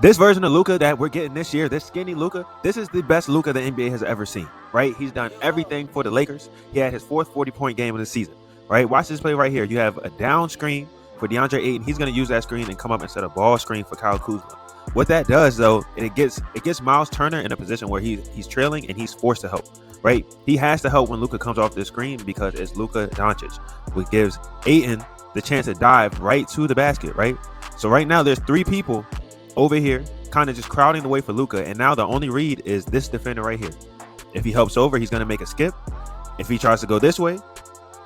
This version of Luka that we're getting this year, this skinny Luka, this is the best Luka the NBA has ever seen, right? He's done everything for the Lakers. He had his fourth 40-point game of the season, right? Watch this play right here. You have a down screen for DeAndre Ayton. He's going to use that screen and come up and set a ball screen for Kyle Kuzma. What that does, though, it gets Miles Turner in a position where he's trailing and he's forced to help, right? He has to help when Luka comes off the screen because it's Luka Doncic, which gives Ayton the chance to dive right to the basket, right? So right now there's three people over here kind of just crowding the way for Luka, and now the only read is this defender right here. If he helps over, he's going to make a skip. If he tries to go this way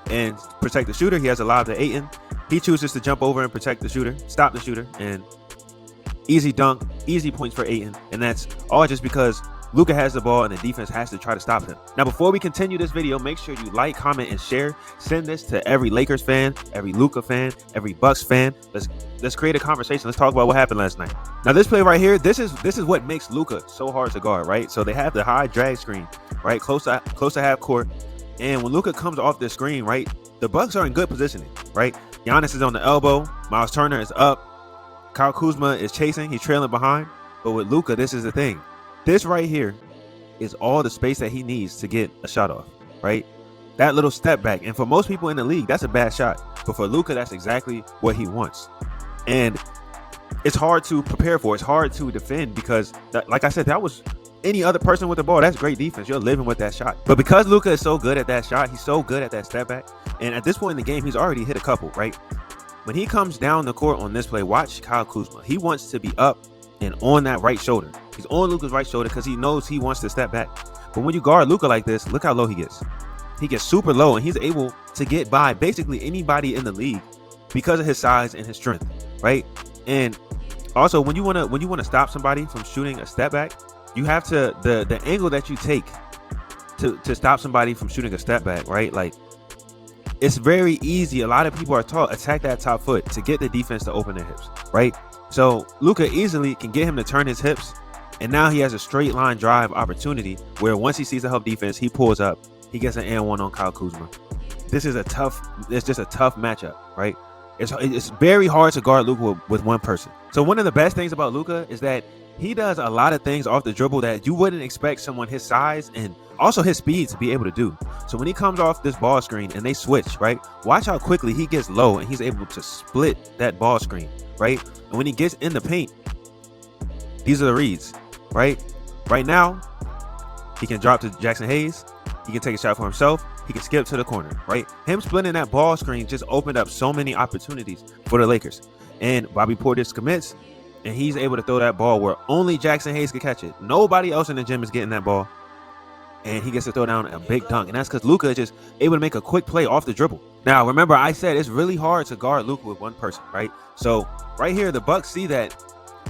and protect the shooter, he has a lob to Ayton. He chooses to jump over and protect the shooter, stop the shooter, and easy dunk, easy points for Ayton. And that's all just because Luka has the ball and the defense has to try to stop him. Now, before we continue this video, make sure you like, comment, and share. Send this to every Lakers fan, every Luka fan, every Bucks fan. Let's create a conversation. Let's talk about what happened last night. Now, this play right here, this is what makes Luka so hard to guard, right? So they have the high drag screen, right, close to half court. And when Luka comes off this screen, right, the Bucks are in good positioning, right? Giannis is on the elbow. Miles Turner is up. Kyle Kuzma is chasing. He's trailing behind. But with Luka, this is the thing. This right here is all the space that he needs to get a shot off, right? That little step back. And for most people in the league, that's a bad shot. But for Luka, that's exactly what he wants. And it's hard to prepare for. It's hard to defend because, like I said, that was any other person with the ball. That's great defense. You're living with that shot. But because Luka is so good at that shot, he's so good at that step back. And at this point in the game, he's already hit a couple, right? When he comes down the court on this play, watch Kyle Kuzma. He wants to be up and on that right shoulder. He's on Luka's right shoulder because he knows he wants to step back. But when you guard Luka like this, look how low he gets. He gets super low, and he's able to get by basically anybody in the league because of his size and his strength, right? And also, when you want to stop somebody from shooting a step back, you have to the angle that you take to stop somebody from shooting a step back, right? Like, it's very easy. A lot of people are taught attack that top foot to get the defense to open their hips, right? So Luka easily can get him to turn his hips, and now he has a straight line drive opportunity where once he sees the help defense, he pulls up, he gets an and one on Kyle Kuzma. It's just a tough matchup, right? It's very hard to guard Luka with one person. So one of the best things about Luka is that he does a lot of things off the dribble that you wouldn't expect someone his size and also his speed to be able to do. So when he comes off this ball screen and they switch, right? Watch how quickly he gets low and he's able to split that ball screen, right? And when he gets in the paint, these are the reads, right? Right now, he can drop to Jackson Hayes. He can take a shot for himself. He can skip to the corner, right? Him splitting that ball screen just opened up so many opportunities for the Lakers. And Bobby Portis commits, and he's able to throw that ball where only Jackson Hayes could catch it. Nobody else in the gym is getting that ball. And he gets to throw down a big dunk. And that's because Luka is just able to make a quick play off the dribble. Now, remember, I said it's really hard to guard Luka with one person, right? So right here, the Bucks see that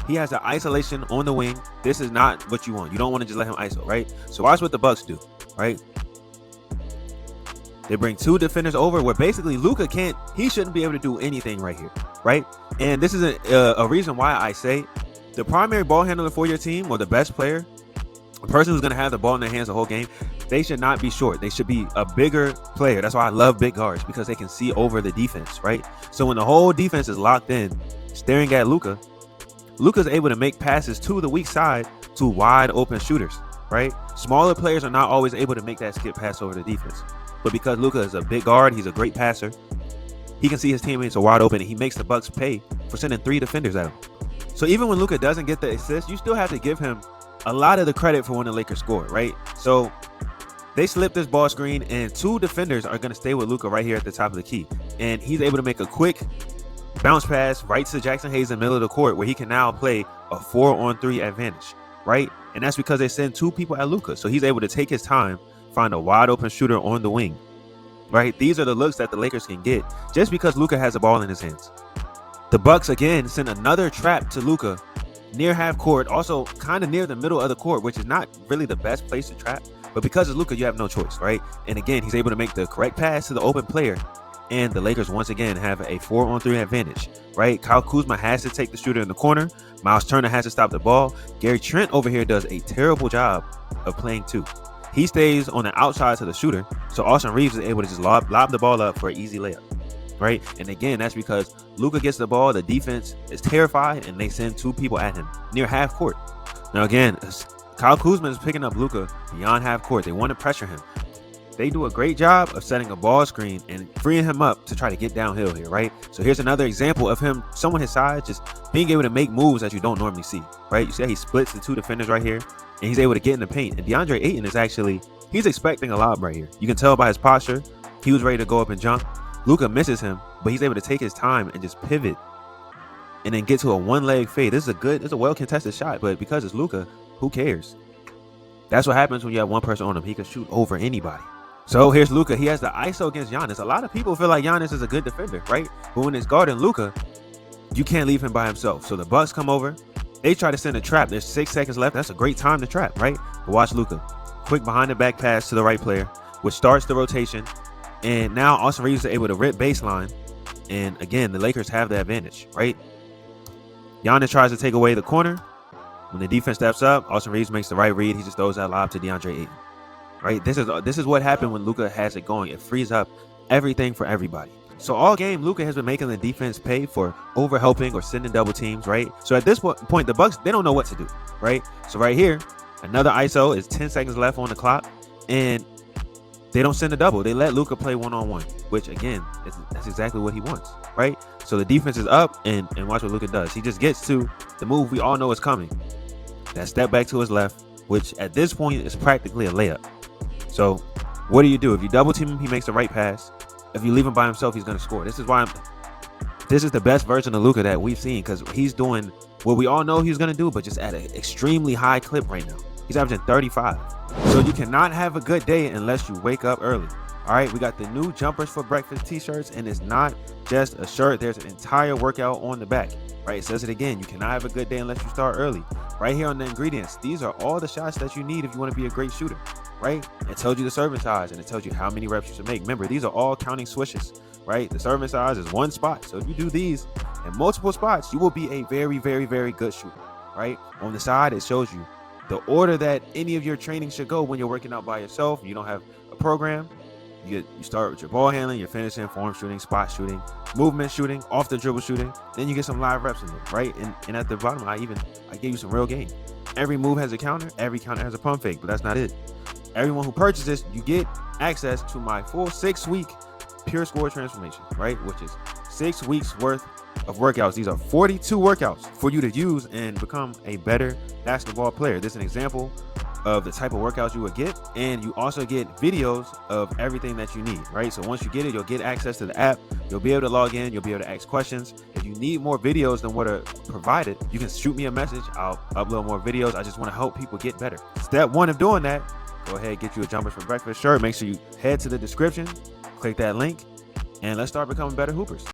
he has the isolation on the wing. This is not what you want. You don't want to just let him ISO, right? So watch what the Bucks do, right? They bring two defenders over where basically Luka he shouldn't be able to do anything right here, right? And this is a reason why I say the primary ball handler for your team, or the best player, the person who's going to have the ball in their hands the whole game, they should not be short. They should be a bigger player. That's why I love big guards, because they can see over the defense, right? So when the whole defense is locked in, staring at Luka, Luka's able to make passes to the weak side to wide open shooters, right? Smaller players are not always able to make that skip pass over the defense. But because Luka is a big guard, he's a great passer, he can see his teammates are wide open, and he makes the Bucks pay for sending three defenders at him. So even when Luka doesn't get the assist, you still have to give him a lot of the credit for when the Lakers score, right? So they slip this ball screen, and two defenders are going to stay with Luka right here at the top of the key. And he's able to make a quick bounce pass right to Jackson Hayes in the middle of the court, where he can now play a 4-on-3 advantage, right? And that's because they send two people at Luka. So he's able to take his time, find a wide open shooter on the wing, right? These are the looks that the Lakers can get just because Luka has the ball in his hands. The Bucks again send another trap to Luka near half court, also kind of near the middle of the court, which is not really the best place to trap. But because it's Luka, you have no choice, right? And again, he's able to make the correct pass to the open player. And the Lakers once again have a 4-on-3 advantage, right? Kyle Kuzma has to take the shooter in the corner. Miles Turner has to stop the ball. Gary Trent over here does a terrible job of playing two. He stays on the outside to the shooter, so Austin Reeves is able to just lob the ball up for an easy layup, right? And again, that's because Luka gets the ball, the defense is terrified, and they send 2 people at him near half court. Now again, Kyle Kuzma is picking up Luka beyond half court. They want to pressure him. They do a great job of setting a ball screen and freeing him up to try to get downhill here, right? So here's another example of him, someone his size, just being able to make moves that you don't normally see, right? You see how he splits the 2 defenders right here, and he's able to get in the paint. And DeAndre Ayton is actually, he's expecting a lob right here. You can tell by his posture. He was ready to go up and jump. Luka misses him, but he's able to take his time and just pivot and then get to a one-leg fade. This is a well-contested shot, but because it's Luka, who cares? That's what happens when you have one person on him. He can shoot over anybody. So here's Luka. He has the ISO against Giannis. A lot of people feel like Giannis is a good defender, right? But when it's guarding Luka, you can't leave him by himself. So the Bucks come over. They try to send a trap. There's 6 seconds left. That's a great time to trap, right? But watch Luka. Quick behind the back pass to the right player, which starts the rotation. And now Austin Reeves is able to rip baseline. And again, the Lakers have the advantage, right? Giannis tries to take away the corner. When the defense steps up, Austin Reeves makes the right read. He just throws that lob to DeAndre Ayton. Right, this is what happened when Luka has it going. It frees up everything for everybody. So all game, Luka has been making the defense pay for over helping or sending double teams, right? So at this point, the Bucks, they don't know what to do, right? So right here, another ISO is 10 seconds left on the clock, and they don't send a double. They let Luka play one-on-one, which again, that's exactly what he wants, right? So the defense is up, and watch what Luka does. He just gets to the move we all know is coming. That step back to his left, which at this point is practically a layup. So what do? If you double team him, he makes the right pass. If you leave him by himself, he's going to score. This is the best version of Luka that we've seen, because he's doing what we all know he's going to do, but just at an extremely high clip right now. He's averaging 35. So you cannot have a good day unless you wake up early. All right, we got the new Jumpers for Breakfast t-shirts, and it's not just a shirt. There's an entire workout on the back, right? It says it again. You cannot have a good day unless you start early. Right here on the ingredients, these are all the shots that you need if you want to be a great shooter, right? It tells you the serving size, and it tells you how many reps you should make. Remember, these are all counting swishes, right? The serving size is 1 spot. So if you do these in multiple spots, you will be a very, very, very good shooter, right? On the side, it shows you the order that any of your training should go when you're working out by yourself. You don't have a program. You start with your ball handling, your finishing, form shooting, spot shooting, movement shooting, off the dribble shooting. Then you get some live reps in there, right? And at the bottom, I gave you some real game. Every move has a counter. Every counter has a pump fake, but that's not it. Everyone who purchases, you get access to my full 6-week Pure Score transformation, right? Which is 6 weeks worth of workouts. These are 42 workouts for you to use and become a better basketball player. This is an example of the type of workouts you would get, and you also get videos of everything that you need, right? So once you get it, you'll get access to the app. You'll be able to log in. You'll be able to ask questions. If you need more videos than what are provided, you can shoot me a message. I'll upload more videos. I just want to help people get better. Step 1 of doing that, go ahead, get you a Jumpers for Breakfast shirt. Make sure you head to the description, click that link, and let's start becoming better hoopers.